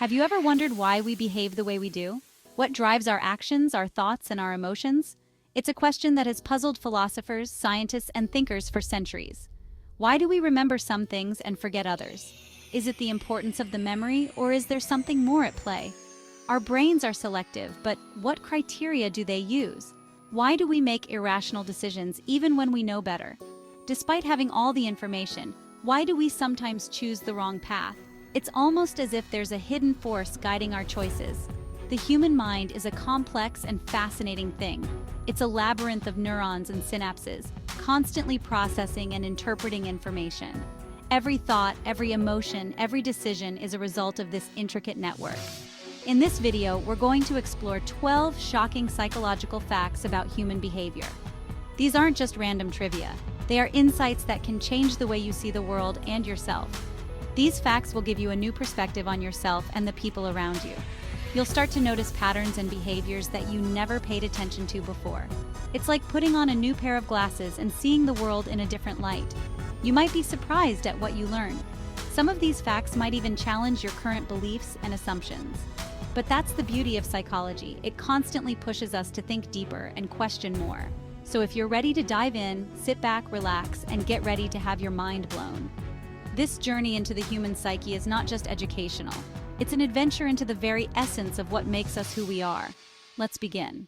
Have you ever wondered why we behave the way we do? What drives our actions, our thoughts, and our emotions? It's a question that has puzzled philosophers, scientists, and thinkers for centuries. Why do we remember some things and forget others? Is it the importance of the memory, or is there something more at play? Our brains are selective, but what criteria do they use? Why do we make irrational decisions even when we know better? Despite having all the information, why do we sometimes choose the wrong path? It's almost as if there's a hidden force guiding our choices. The human mind is a complex and fascinating thing. It's a labyrinth of neurons and synapses, constantly processing and interpreting information. Every thought, every emotion, every decision is a result of this intricate network. In this video, we're going to explore 12 shocking psychological facts about human behavior. These aren't just random trivia. They are insights that can change the way you see the world and yourself. These facts will give you a new perspective on yourself and the people around you. You'll start to notice patterns and behaviors that you never paid attention to before. It's like putting on a new pair of glasses and seeing the world in a different light. You might be surprised at what you learn. Some of these facts might even challenge your current beliefs and assumptions. But that's the beauty of psychology. It constantly pushes us to think deeper and question more. So if you're ready to dive in, sit back, relax, and get ready to have your mind blown. This journey into the human psyche is not just educational. It's an adventure into the very essence of what makes us who we are. Let's begin.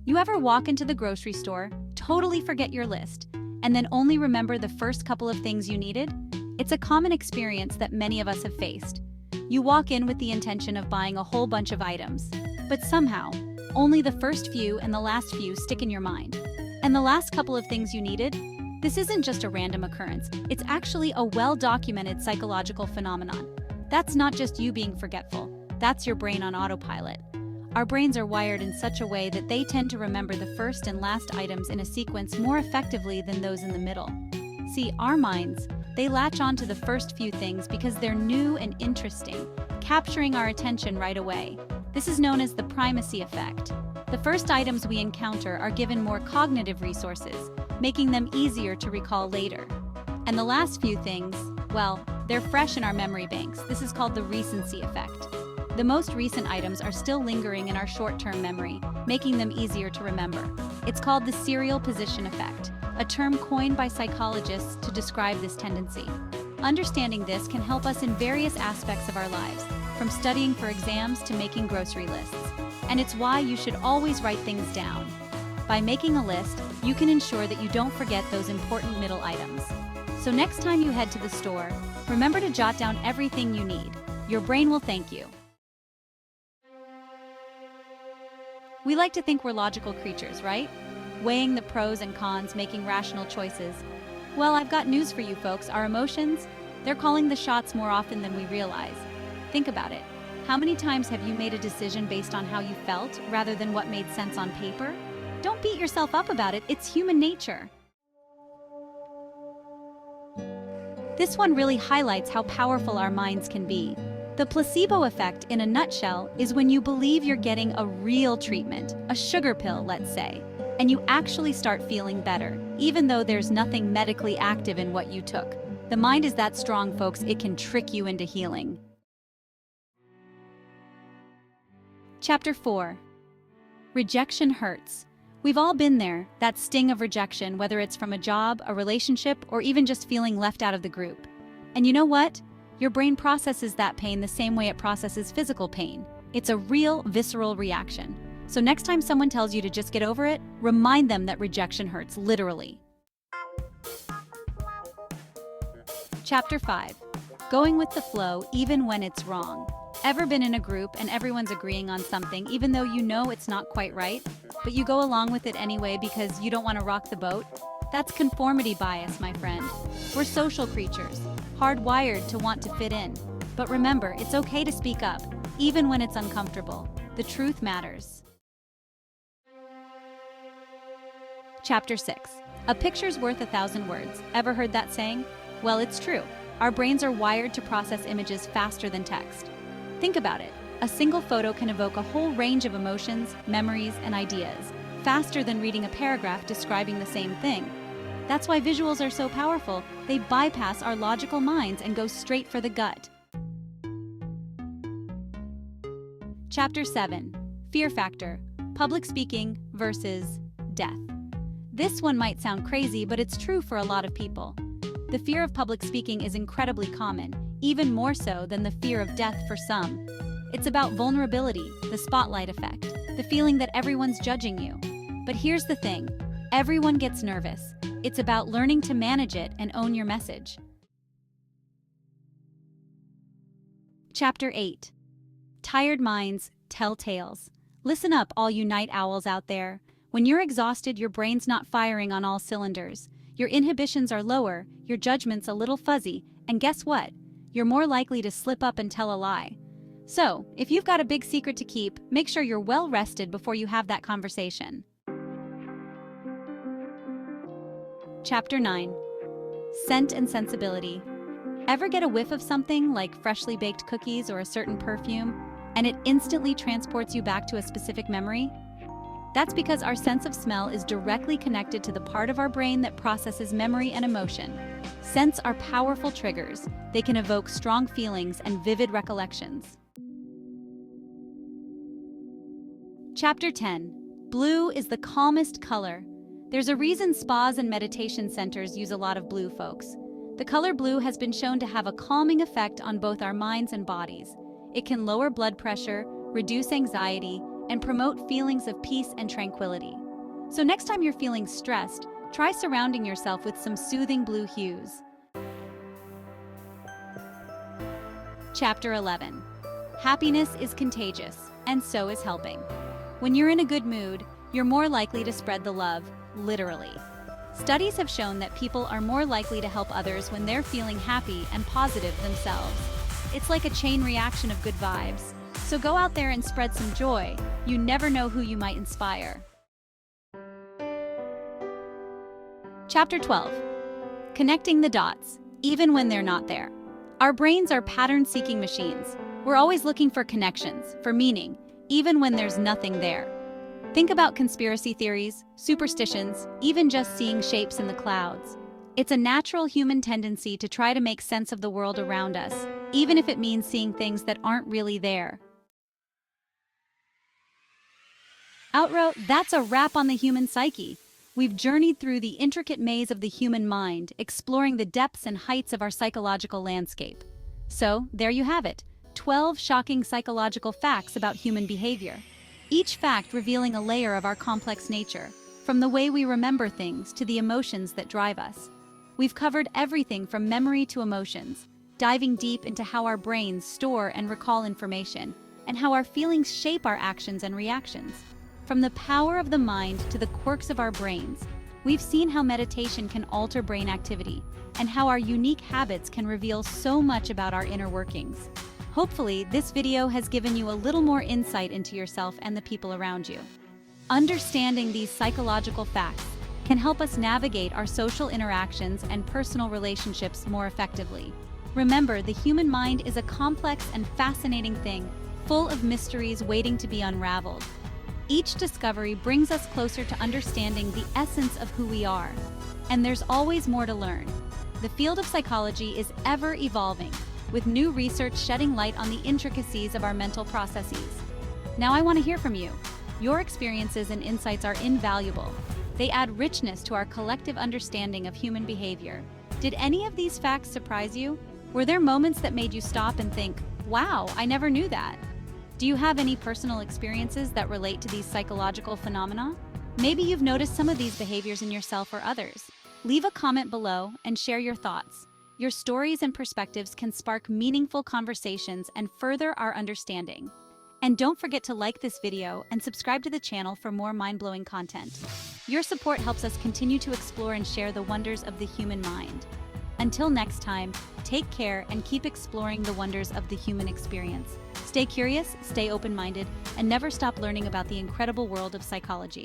You ever walk into the grocery store, totally forget your list, and then only remember the first couple of things you needed? It's a common experience that many of us have faced. You walk in with the intention of buying a whole bunch of items, but somehow, only the first few and the last few stick in your mind. And the last couple of things you needed? This isn't just a random occurrence. It's actually a well-documented psychological phenomenon. That's not just you being forgetful. That's your brain on autopilot. Our brains are wired in such a way that they tend to remember the first and last items in a sequence more effectively than those in the middle. See, our minds, they latch on to the first few things because they're new and interesting, capturing our attention right away. This is known as the primacy effect. The first items we encounter are given more cognitive resources, making them easier to recall later. And the last few things, well, they're fresh in our memory banks. This is called the recency effect. The most recent items are still lingering in our short-term memory, making them easier to remember. It's called the serial position effect, a term coined by psychologists to describe this tendency. Understanding this can help us in various aspects of our lives, from studying for exams to making grocery lists. And it's why you should always write things down. By making a list, you can ensure that you don't forget those important middle items. So next time you head to the store, remember to jot down everything you need. Your brain will thank you. We like to think we're logical creatures, right? Weighing the pros and cons, making rational choices. Well, I've got news for you folks. Our emotions, they're calling the shots more often than we realize. Think about it. How many times have you made a decision based on how you felt rather than what made sense on paper? Don't beat yourself up about it. It's human nature. This one really highlights how powerful our minds can be. The placebo effect, in a nutshell, is when you believe you're getting a real treatment, a sugar pill, let's say, and you actually start feeling better, even though there's nothing medically active in what you took. The mind is that strong, folks, it can trick you into healing. Chapter 4. Rejection hurts. We've all been there, that sting of rejection, whether it's from a job, a relationship, or even just feeling left out of the group. And you know what? Your brain processes that pain the same way it processes physical pain. It's a real, visceral reaction. So next time someone tells you to just get over it, remind them that rejection hurts, literally. Chapter 5. Going with the flow even when it's wrong. Ever been in a group and everyone's agreeing on something even though you know it's not quite right, but you go along with it anyway because you don't want to rock the boat? That's conformity bias, my friend. We're social creatures, hardwired to want to fit in. But remember, it's okay to speak up, even when it's uncomfortable. The truth matters. Chapter 6. A picture's worth 1,000 words. Ever heard that saying? Well, it's true. Our brains are wired to process images faster than text. Think about it. A single photo can evoke a whole range of emotions, memories, and ideas, faster than reading a paragraph describing the same thing. That's why visuals are so powerful. They bypass our logical minds and go straight for the gut. Chapter 7. Fear Factor: Public Speaking versus Death. This one might sound crazy, but it's true for a lot of people. The fear of public speaking is incredibly common, even more so than the fear of death for some. It's about vulnerability, the spotlight effect, the feeling that everyone's judging you. But here's the thing: everyone gets nervous. It's about learning to manage it and own your message. Chapter 8. Tired minds tell tales. Listen up, all you night owls out there. When you're exhausted, your brain's not firing on all cylinders. Your inhibitions are lower, your judgment's a little fuzzy, and guess what? You're more likely to slip up and tell a lie. So, if you've got a big secret to keep, make sure you're well rested before you have that conversation. Chapter 9. Scent and sensibility. Ever get a whiff of something like freshly baked cookies or a certain perfume, and it instantly transports you back to a specific memory? That's because our sense of smell is directly connected to the part of our brain that processes memory and emotion. Scents are powerful triggers. They can evoke strong feelings and vivid recollections. Chapter 10. Blue is the calmest color. There's a reason spas and meditation centers use a lot of blue, folks. The color blue has been shown to have a calming effect on both our minds and bodies. It can lower blood pressure, reduce anxiety, and promote feelings of peace and tranquility. So next time you're feeling stressed, try surrounding yourself with some soothing blue hues. Chapter 11. Happiness is contagious, and so is helping. When you're in a good mood, you're more likely to spread the love, literally. Studies have shown that people are more likely to help others when they're feeling happy and positive themselves. It's like a chain reaction of good vibes. So go out there and spread some joy. You never know who you might inspire. Chapter 12. Connecting the dots, even when they're not there. Our brains are pattern-seeking machines. We're always looking for connections, for meaning, even when there's nothing there. Think about conspiracy theories, superstitions, even just seeing shapes in the clouds. It's a natural human tendency to try to make sense of the world around us, even if it means seeing things that aren't really there. Outrow, that's a wrap on the human psyche. We've journeyed through the intricate maze of the human mind, exploring the depths and heights of our psychological landscape. So, there you have it, 12 shocking psychological facts about human behavior. Each fact revealing a layer of our complex nature, from the way we remember things to the emotions that drive us. We've covered everything from memory to emotions, diving deep into how our brains store and recall information, and how our feelings shape our actions and reactions. From the power of the mind to the quirks of our brains, we've seen how meditation can alter brain activity, and how our unique habits can reveal so much about our inner workings. Hopefully, this video has given you a little more insight into yourself and the people around you. Understanding these psychological facts can help us navigate our social interactions and personal relationships more effectively. Remember, the human mind is a complex and fascinating thing, full of mysteries waiting to be unraveled. Each discovery brings us closer to understanding the essence of who we are. And there's always more to learn. The field of psychology is ever evolving, with new research shedding light on the intricacies of our mental processes. Now I want to hear from you. Your experiences and insights are invaluable. They add richness to our collective understanding of human behavior. Did any of these facts surprise you? Were there moments that made you stop and think, wow, I never knew that? Do you have any personal experiences that relate to these psychological phenomena? Maybe you've noticed some of these behaviors in yourself or others. Leave a comment below and share your thoughts. Your stories and perspectives can spark meaningful conversations and further our understanding. And don't forget to like this video and subscribe to the channel for more mind-blowing content. Your support helps us continue to explore and share the wonders of the human mind. Until next time, take care and keep exploring the wonders of the human experience. Stay curious, stay open-minded, and never stop learning about the incredible world of psychology.